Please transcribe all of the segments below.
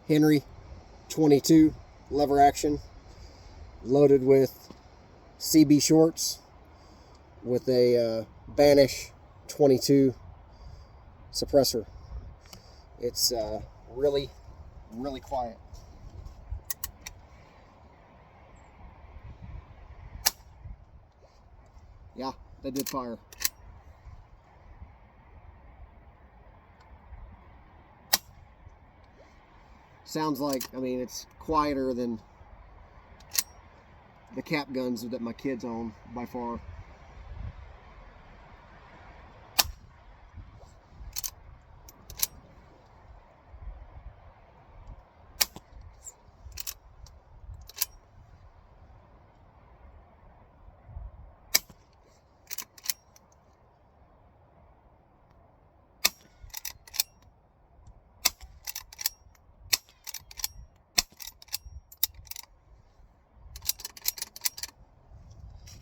Henry 22 lever action, loaded with CB shorts with a Banish 22 suppressor. It's really quiet. Yeah, that did fire. Sounds like, I mean, it's quieter than the cap guns that my kids own by far.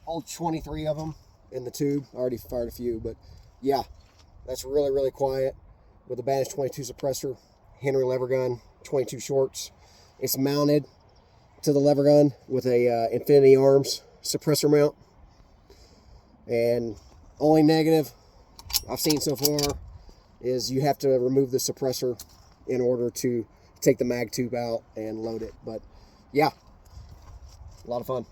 All 23 of them in the tube. I already fired a few, but yeah, that's really quiet with a Banish 22 suppressor, Henry lever gun, 22 shorts. It's mounted to the lever gun with a Infinity Arms suppressor mount. And only negative I've seen so far is you have to remove the suppressor in order to take the mag tube out and load it. But yeah, a lot of fun.